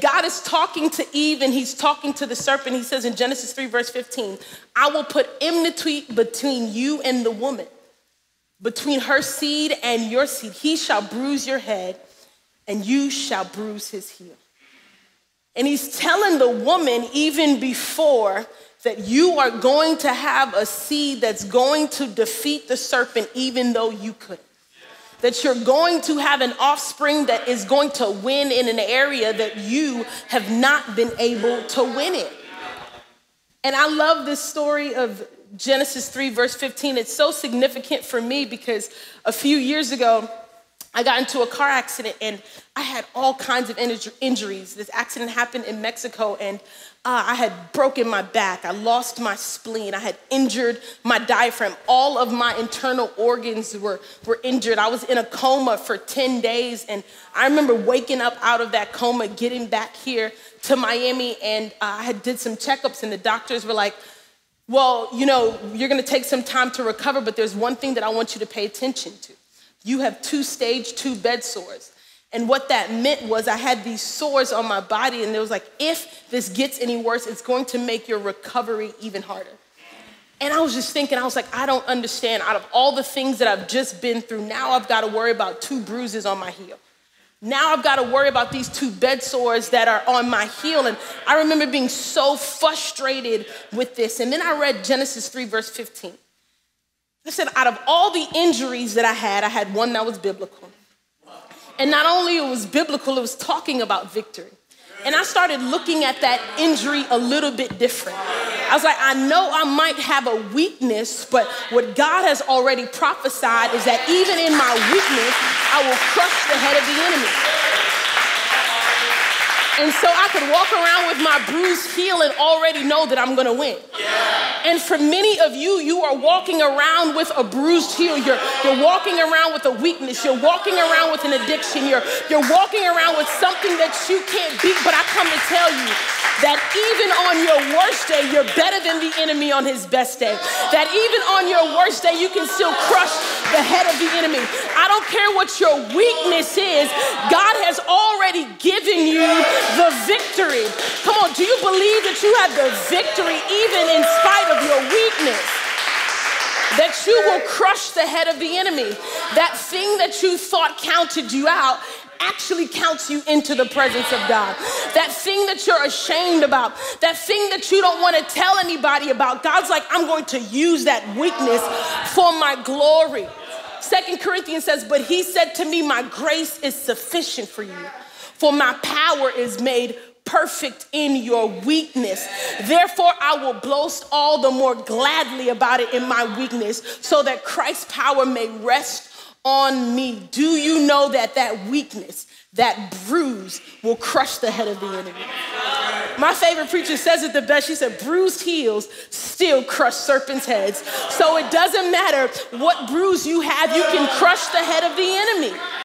God is talking to Eve and he's talking to the serpent. He says in Genesis 3 verse 15, I will put enmity between you and the woman, between her seed and your seed. He shall bruise your head and you shall bruise his heel. And he's telling the woman even before that you are going to have a seed that's going to defeat the serpent even though you couldn't. That you're going to have an offspring that is going to win in an area that you have not been able to win in. And I love this story of Genesis 3 verse 15. It's so significant for me because a few years ago, I got into a car accident and I had all kinds of injuries. This accident happened in Mexico and I had broken my back. I lost my spleen. I had injured my diaphragm. All of my internal organs were injured. I was in a coma for 10 days. And I remember waking up out of that coma, getting back here to Miami. And I did some checkups and the doctors were like, well, you know, you're going to take some time to recover, but there's one thing that I want you to pay attention to. You have 2 stage 2 bed sores. And what that meant was I had these sores on my body and it was like, if this gets any worse, it's going to make your recovery even harder. And I was just thinking, I was like, I don't understand. Out of all the things that I've just been through, now I've got to worry about 2 bruises on my heel. Now I've got to worry about these 2 bed sores that are on my heel. And I remember being so frustrated with this. And then I read Genesis 3 verse 15. I said, out of all the injuries that I had one that was biblical. And not only it was biblical, it was talking about victory. And I started looking at that injury a little bit different. I was like, I know I might have a weakness, but what God has already prophesied is that even in my weakness, I will crush the head of the enemy. And so I could walk around with my bruised heel and already know that I'm gonna win. And for many of you, you are walking around with a bruised heel. You're walking around with a weakness. You're walking around with an addiction. You're walking around with something that you can't beat. But I come to tell you that even on your worst day, you're better than the enemy on his best day. That even on your worst day, you can still crush the head of the enemy. I don't care what your weakness is. God has already given you the victory. Come on, do you believe that you have the victory even in spite of your weakness? That you will crush the head of the enemy. That thing that you thought counted you out actually counts you into the presence of God. That thing that you're ashamed about, that thing that you don't want to tell anybody about, God's like, I'm going to use that weakness for my glory. 2 Corinthians says, but he said to me, my grace is sufficient for you, for my power is made perfect in your weakness. Therefore, I will boast all the more gladly about it in my weakness, so that Christ's power may rest on me. Do you know that that weakness, that bruise will crush the head of the enemy? My favorite preacher says it the best. She said, bruised heels still crush serpents' heads. So it doesn't matter what bruise you have, you can crush the head of the enemy.